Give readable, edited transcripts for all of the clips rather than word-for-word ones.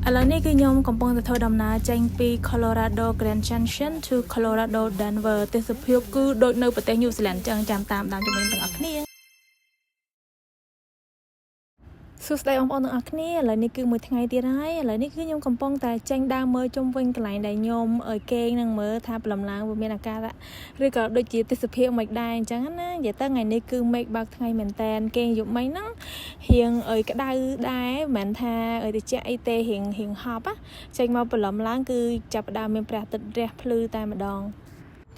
ឥឡូវនេះគឺខ្ញុំកំពុងទៅធ្វើដំណើរចេញពី Colorado Grand Junction to Colorado Denver ទេសភាពគឺដូចនៅប្រទេស New Zealand ចឹងចាំតាមដានជាមួយទាំងអស់គ្នាសួស្តីបងប្អូនទាំងអស់គ្នាឥឡូវនេះគឺមួយថ្ងៃទៀតហើយឥឡូវនេះគឺខ្ញុំកំពុងតែចេញដើរមើលជុំវិញកន្លែងដែលខ្ញុំគេងនឹងមើលថាព្រលឹមឡើងវាមានអាការៈឬក៏ដូចជាទេសភាពមិនដែរអញ្ចឹងណានិយាយទៅថ្ងៃនេះគឺមេឃបើកថ្ងៃមែនតែនគេងយប់មិញហ្នឹងរៀងក្តៅដែរមិនមែនថាតិចអីទេរៀងហប់ចេញមកព្រលឹមឡើងគឺចាប់ផ្ដើមមានព្រះអាទិត្យរះភ្លឺតែម្ដង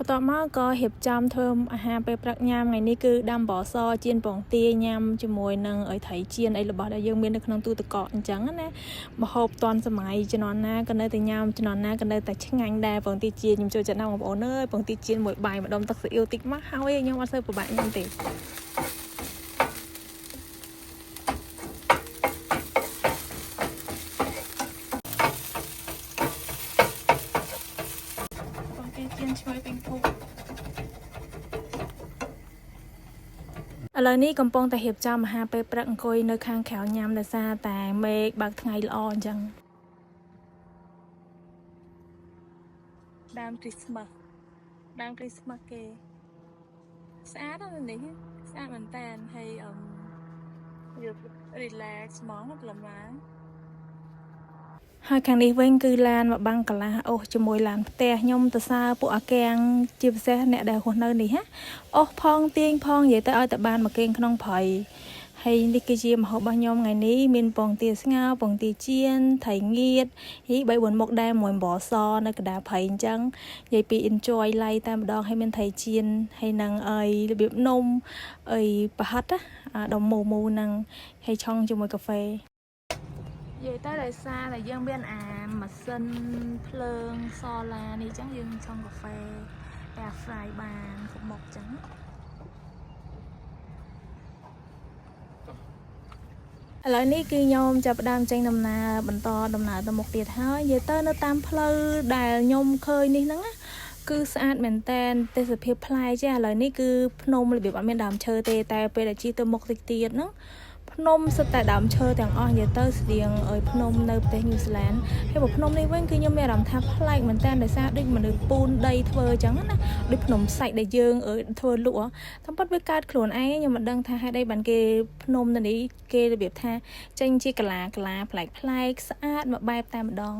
បន្ទាប់មកក៏រៀបចំធ្វើអាហារពេលព្រឹកញ៉ាំថ្ងៃនេះគឺដាំបសចៀនពងទាញ៉ាំជាមួយនឹងត្រីចៀនអីរបស់ដែលយើងមាននៅក្នុងទូទឹកកកអញ្ចឹងណាម្ហូបតាន់សម័យជំនាន់ណាក៏នៅតែញ៉ាំជំនាន់ណាក៏នៅតែឆ្ងាញ់ដែរពងទាចៀនខ្ញុំចូលចិត្តណាស់បងប្អូនអើយពងទាចៀនមួយបាយម្ដុំទឹកស៊ីអ៊ីវតិចមកហើយខ្ញុំអត់សូវពិបាកញ៉ាំទេឥឡូវនេះកំពុងតែរៀបចំអាហារពេលព្រឹកអង្គុយនៅខាងក្រៅញ៉ាំដោយសារតែមេឃបើកថ្ងៃល្អអញ្ចឹងដើមគ្រីស្មាស់គេស្អាតណាស់នេះស្អាតមែនតើហើយយក relax ហ្មងព្រលឹមឡើងហើយខាងនេះវិញគឺឡានមកបាំងកន្លះអូសជាមួយឡានផ្ទះខ្ញុំទៅសើពួកអាកាំងជាពិសេសអ្នកដែលរស់នៅនេះអូសផងទាញផងនិយាយទៅឲ្យតែបានមកគេងក្នុងព្រៃហើយនេះគឺជាម្ហូបរបស់ខ្ញុំថ្ងៃនេះមានពងទាស្ងោរពងទាចៀនត្រីងៀត3-4មុខដែរមួយបបសនៅកណ្ដាលព្រៃអញ្ចឹងនិយាយពី enjoy ឡៃតែម្ដងហើយមានត្រីចៀនហើយនឹងរបៀបនំប្រហិតដុំមូហ្នឹងហើយឆុងជាមួយកាហ្វេនិយាយទៅដោយសារតែយើងមានម៉ាស៊ីនភ្លើងសូឡានេះអញ្ចឹងយើងឆុងកាហ្វេ air fry បានគ្រប់មុខអញ្ចឹងឥឡូវនេះគឺខ្ញុំចាប់ផ្ដើមចេញដំណើរបន្តដំណើរទៅមុខទៀតហើយនិយាយទៅនៅតាមផ្លូវដែលខ្ញុំឃើញនេះហ្នឹងគឺស្អាតមែនតែនទេសភាពប្លែកចាឥឡូវនេះគឺភ្នំរបៀបអត់មានដើមឈើទេតែពេលដែលជិះទៅមុខតិចទៀតហ្នឹងភ្នំសុទ្ធតែដើមឈើទាំងអស់និយាយទៅស្តៀងភ្នំនៅប្រទេសញូហ្សេឡង់ហើយបើភ្នំនេះវិញគឺខ្ញុំមានអារម្មណ៍ថាប្លែកមែនតើដោយសារដូចមនុស្សពូនដីធ្វើអញ្ចឹងណាដូចភ្នំសាច់ដែលយើងធ្វើលក់តាមពិតវាកើតខ្លួនឯងខ្ញុំមិនដឹងថាហេតុអីបានគេភ្នំនៅនេះគេរបៀបថាចេញជាកលាប្លែកស្អាតមួយបែបតែម្ដង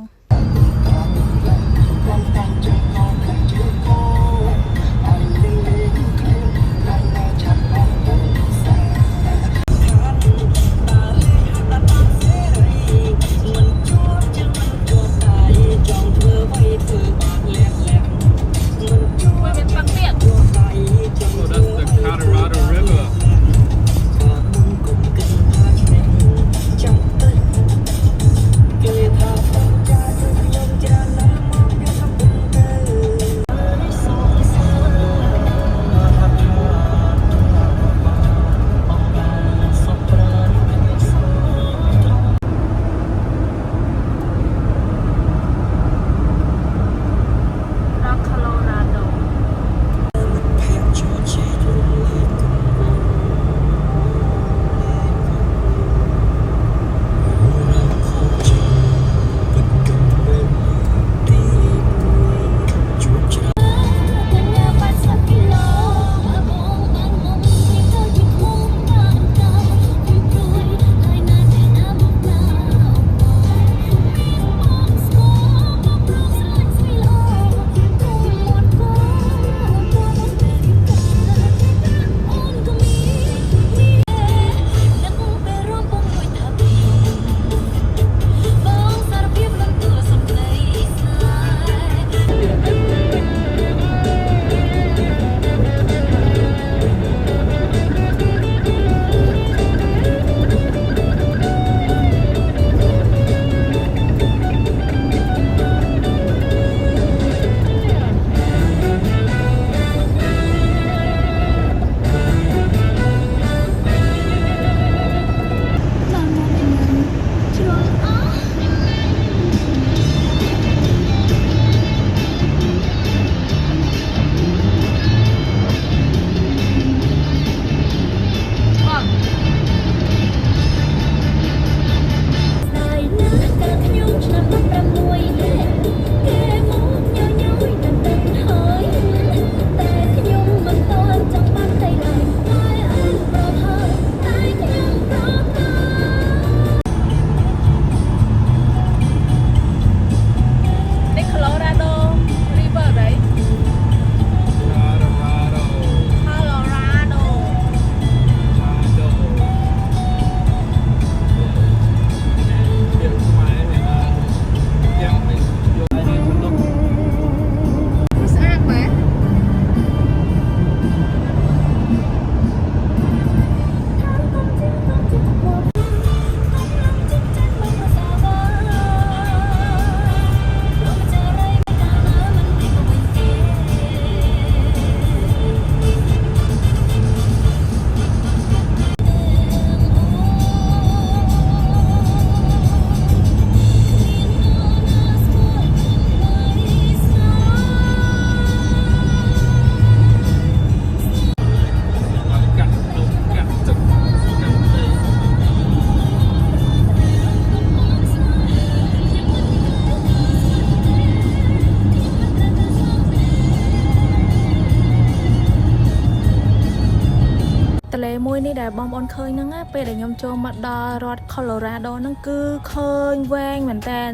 นเคยนั่งไปแต่ยมโจมมาดารอดโคโลราโดนั่งคือเคยแวงเหมือนแตน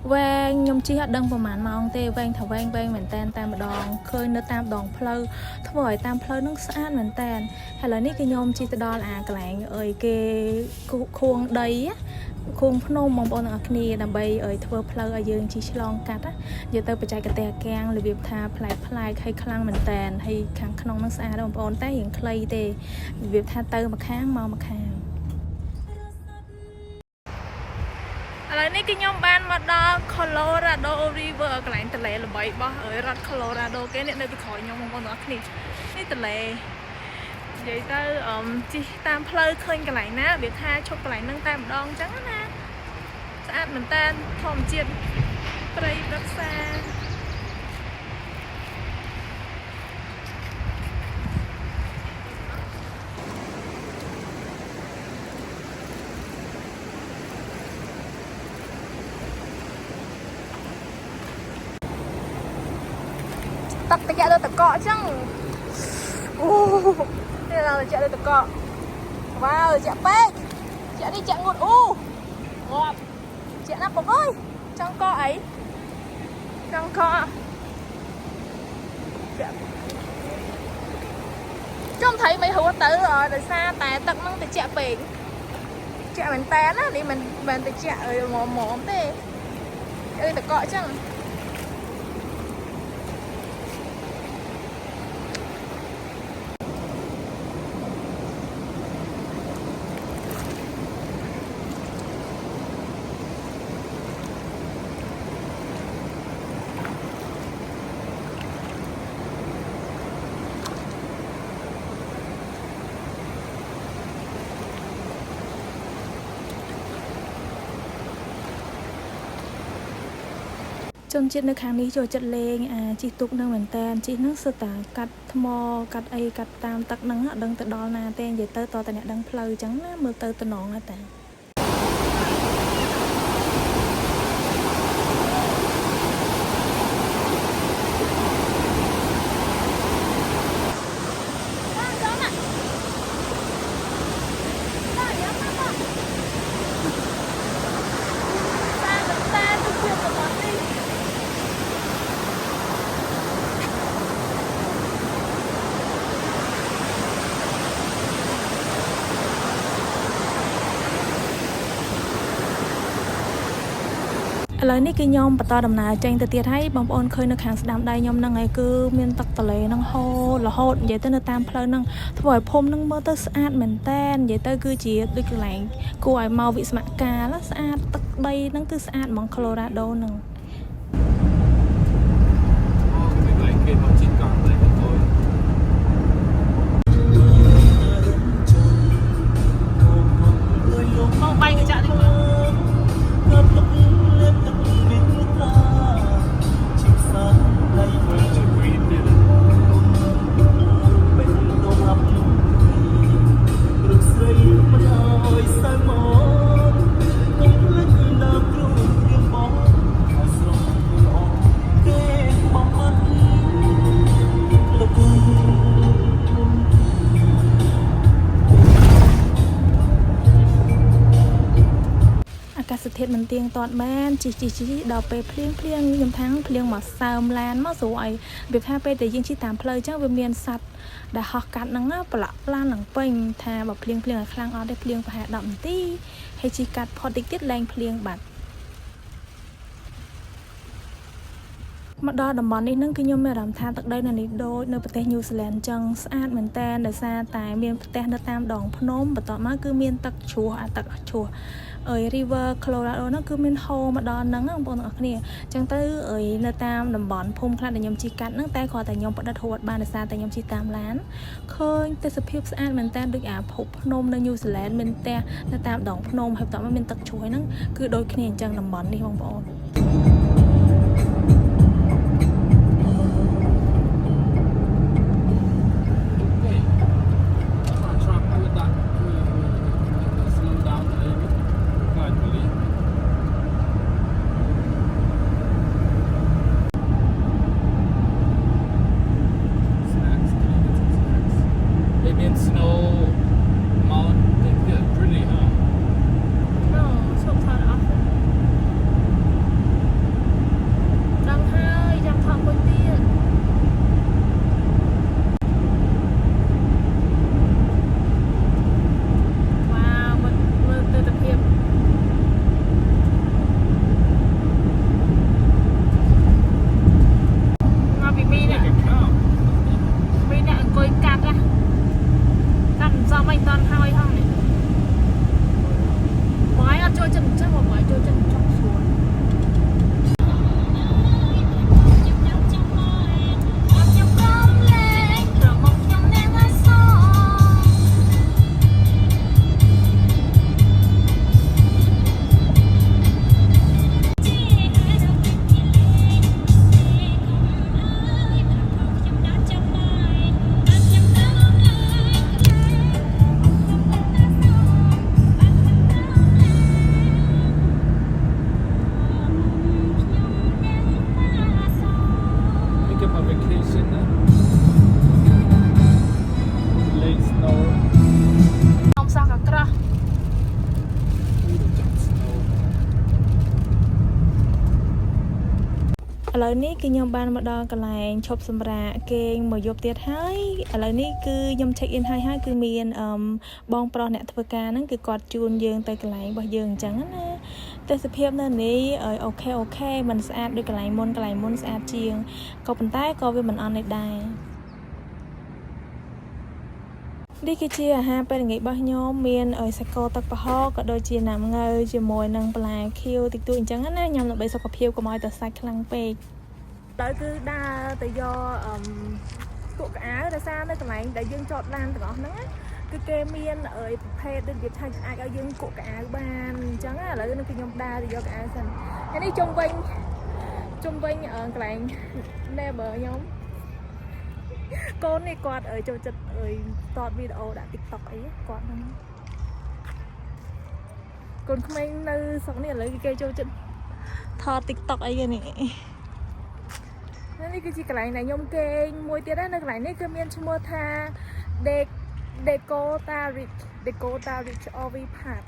แวงยมชี้ดังประมาณมองเตแวงถ้าแวงเหมือนแตนตามดองเคยเนื้อตามดองเพลถวายตามเพลนั่งสะอาดเหมือนแตนแต่แล้วนี่ก็ยมชี้ตะดอนกแหลงเกควงได้ควงพนมมองบนอักนีดับใบทวเพลยืนชี้ฉลองกัดอย่าเติมปัจจัยกระแตแกงหรือเบียบทาพลายให้คลั่งเหมือนแตนให้ขังขนมนักสะอาดมองบนแต่อย่างใครเตเบียบทาเติมมาข้างมองมาข้างอะไรนี่ก็ยมบ้านมาดอโคโลราโดริเวอร์กลางทะเลหรือใบบ่รัฐโคโลราโดแกเนี่ยในไปขอยมมองบนอักนีนี่ทะเลvậy ta chỉ tam phơi khơi cái lại ná biệt tha cho cái lại nâng tam đòn trắng na sát mình tan thòm chiên đây rất xa tắc tay chạy được cọ chăng đây là chạy được cọ wow chạy bé chạy đi chạy ngột ngọt chạy nào bông ơi trong co ấy trong co trông thấy mấy hữu tử rồi từ xa tài tận năng từ chạy biển chạy mình tán á đi mình từ chạy rồi mồm thế đây từ cọ chăngจนจิตในครั้งนี้โจจัดเลงจิตตุกนั่งเหมือนแตนจิตนั่งสตากัดมอกัดกัดตามตักนั่งดังตะดอนาแตนใหญ่เตอต่อแต่เนี่ยดังเพลจังนะมือเตอตะนองนะแต่แล้วนี่คือยอมปะตอดำนาใจแต่เตียให้บางคนเคยนึกหางสดามได้ยอมนั่งไงคือเมียนตักตะเลนั่งโฮละโฮดใหญ่เต้นตามเพลินนั่งถวายพรมนั่งเมื่อเตอสะอาดเหมือนแตนใหญ่เตอคือจีด้วยกระไรกวยเมาวิสมกาแล้วสะอาดตักใบนั่งคือสะอาดมองโคโลราโดนั่งมองไปก็จะได้สเทศมันเตียงตอดแม่นจีดาวไปเพลียงยมทั้งเพลียงหมดซาวแลนมาสวยแบบท่าไปแต่ยิงชีตามเพลย์เจ้าเมียนสัตว์ได้หอกกัดนังปละปลาหลังเป่งท่าแบบเพลียงครั้งเอาได้เพลียงไปหาดำตีให้จีกัดพอติดติดแรงเพลียงบัดมาดอดำบอลนี่นั่งคือยมไม่รำท่าตักได้ในโดยในประเทศนิวซีแลนด์จังสะอาดเหมือนแตนแต่ซาแต่เมียนประเทศในตามดองพนมแต่ต่อมาคือเมียนตักชัวริเวอร์โคโลราโดนั่นคือเมียนโฮมาดอนนั่งบนอักเนี่ยจังตื้อในตามดำบอลพุ่มคลาดแต่ยมจีกัดนั่งแต่ขอแต่ยมปดัดโหดบานแต่ซาแต่ยมจีตามร้านเคยแต่สภาพสะอาดเหมือนแตนด้วยผพนมในนิวซีแลนด์เมียนแต่ในตามดองพนมให้ต่อมาเมียนตักช่วยนั่งคือโดยคะแนนจังดำบอลนี่บอล ឥឡូវនេះគឺខ្ញុំបានមកដល់កន្លែងឈប់សម្រាកគេងមកយប់ទៀតហើយឥឡូវនេះគឺខ្ញុំ check in ហើយគឺមានបងប្រុសអ្នកធ្វើការហ្នឹងគឺគាត់ជួនយើងទៅកន្លែងរបស់យើងអញ្ចឹងណាទេសភាពនៅនេះអូខេមិនស្អាតដូចកន្លែងមុនស្អាតជាងក៏ប៉ុន្តែក៏វាមិនអន់នេះដែរនេះគឺជាអាហារពេលល្ងាចរបស់ខ្ញុំមានសាច់គោទឹកប្រហុកក៏ដូចជាណាំងើជាមួយនឹងបន្លែខៀវតិចតួចអញ្ចឹងណាញ៉ាំដើម្បីសុខភាពកុំឲ្យទៅសាច់ខ្លាំងពេកទៅគឺដើរទៅយកគក់កៅអៅដោយសារនៅកន្លែងដែលយើងចតឡានទាំងអស់ហ្នឹងគឺគេមានប្រភេទដូចវាថាអាចឲ្យយើងគក់កៅអៅបានអញ្ចឹងឥឡូវនេះគឺខ្ញុំដើរទៅយកកៅអៅសិនហើយនេះជុំវិញកន្លែង neighbor ខ្ញុំកូននេះគាត់ចូលចិត្តតតវីដេអូដាក់ TikTok អីគាត់ហ្នឹងកូនក្មេងនៅស្រុកនេះឥឡូវគេចូលចិត្តថត TikTok អីនេះនេះគឺជាកន្លែងដែលខ្ញុំគេងមួយទៀតដែរនៅកន្លែងនេះគឺមានឈ្មោះថា Dakota Ridge RV Park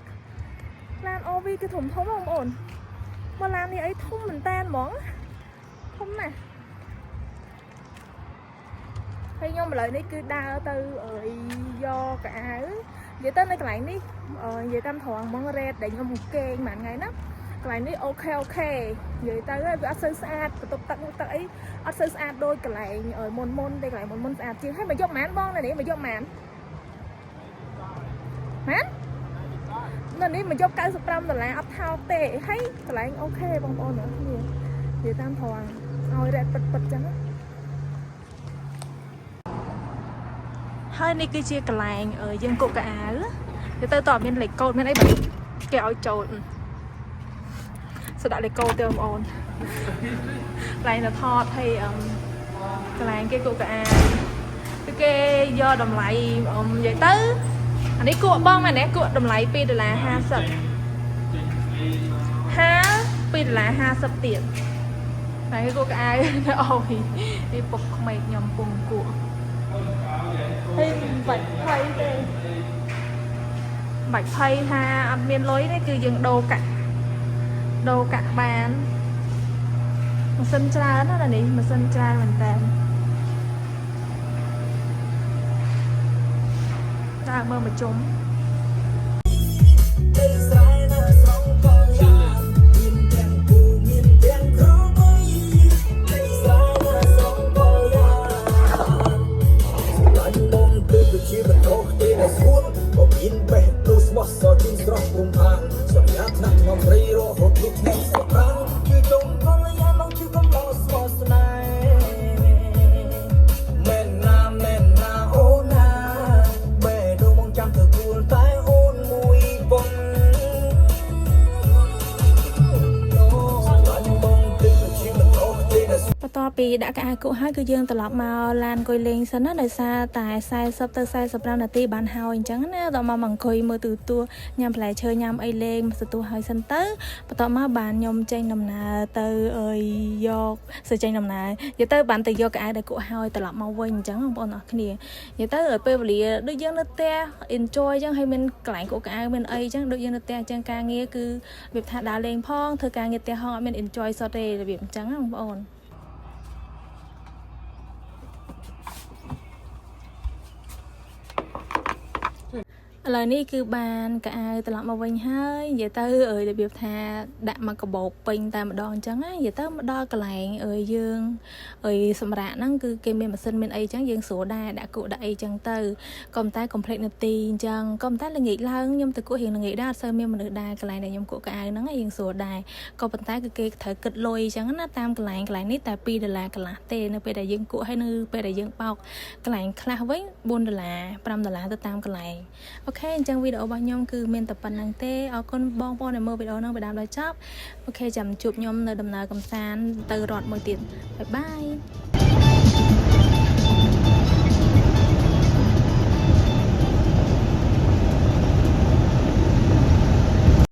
ឡាន RV គឺធំបងប្អូនមកឡាននេះអីធំមែនតើហ្មងធំណាស់ហើយខ្ញុំឥឡូវនេះគឺដើរទៅយកកៅអៅនិយាយទៅនៅកន្លែងនេះនិយាយតាមត្រង់ហ្មង rate ដែលខ្ញុំគេងមួយថ្ងៃណាកន្លែងនេះអូខេនិយាយទៅហើយវាអត់សូវស្អាតបន្ទប់ទឹកអីអត់សូវស្អាតដូចកន្លែងមុនតែកន្លែងមុនស្អាតជាងហើយមកយកម៉ានបងនៅនេះមកយកម៉ាននៅនេះមកយក$95អត់ថោកទេហើយកន្លែងអូខេបងប្អូនអ្នកគ្នានិយាយតាមត្រង់ឲ្យ rate ពិតចឹងហើយនេះគឺជាកន្លែងយើងគក់កៅអៅទៅតើមានលេខកូដមានអីបើគេឲ្យចូលស្ដាក់លេខកូដទៅបងប្អូនកន្លែងទៅថតហើយកន្លែងគេគក់កៅអៅគឺគេយកតម្លៃនិយាយទៅអានេះគក់បងមែនទេគក់តម្លៃ$2.50$2.50ទៀតតែគេគក់កៅអៅអូយនេះពុកក្មេកខ្ញុំពងគក់ហើយបាច់ភ័យទេបាច់ភ័យថាអត់មានលុយទេគឺយើងដូរកាក់បានម៉ាស៊ីនច្រើនណានេះម៉ាស៊ីនច្រើនមែនតើដើរមើលមកជុំពីដាក់កៅអៅគក់ហើយគឺយើងត្រឡប់មកឡានអង្គុយលេងសិនណាដោយសារតែ40ទៅ45នាទីបានហើយអញ្ចឹងណាដល់មកអង្គុយមើលទូរទស្សន៍ញ៉ាំបន្លែឈើញ៉ាំអីលេងសន្ទុះហើយសិនទៅបន្ទាប់មកបានខ្ញុំចេញដំណើរទៅយកចេញដំណើរនិយាយទៅបានទៅយកកៅអៅដែលគក់ហើយត្រឡប់មកវិញអញ្ចឹងបងប្អូនអរគ្នានិយាយទៅពេលវេលាដូចយើងនៅផ្ទះ enjoy អញ្ចឹងហើយមានកន្លែងគក់កៅអៅមានអីអញ្ចឹងដូចយើងនៅផ្ទះអញ្ចឹងការងារគឺវាថាដើរលេងផងធ្វើការងារផ្ទះហងអត់មាន enjoy សតទេរបៀបអញ្ចឹងណាបងប្អូនឥឡូវនេះគឺបានកៅអៅត្រឡប់មកវិញហើយនិយាយទៅរបៀបថាដាក់មកកាបូបពេញតែម្ដងអញ្ចឹងណានិយាយទៅមកដល់កន្លែងយើងសម្រាប់ហ្នឹងគឺគេមានម៉ាស៊ីនមានអីអញ្ចឹងយើងស្រួលដែរដាក់គក់ដាក់អីអញ្ចឹងទៅក៏តែ complete នាទីអញ្ចឹងក៏តែល្ងាចឡើងខ្ញុំទៅគក់រៀងល្ងាចដែរអត់សូវមានមនុស្សដែរកន្លែងដែលខ្ញុំគក់កៅអៅហ្នឹងយើងស្រួលដែរក៏ប៉ុន្តែគឺគេត្រូវគិតលុយអញ្ចឹងណាតាមកន្លែងនេះតែ$2កន្លះទេនៅពេលដែលយើងគក់ហើយនៅពេលដែលយើងបោកកន្លែងខ្លះវិញ$4 $5ទៅតាមកន្លែងអូខេអញ្ចឹងវីដេអូរបស់ខ្ញុំគឺមានតែប៉ុណ្្នឹងទេអរគុណបងប្អូនដែលមើលវីដេអូហ្នឹងពីដើមដល់ចប់អូខេចាំជួបខ្ញុំនៅដំណើរកំសាន្តទៅរត់មួយទៀតបាយបាយ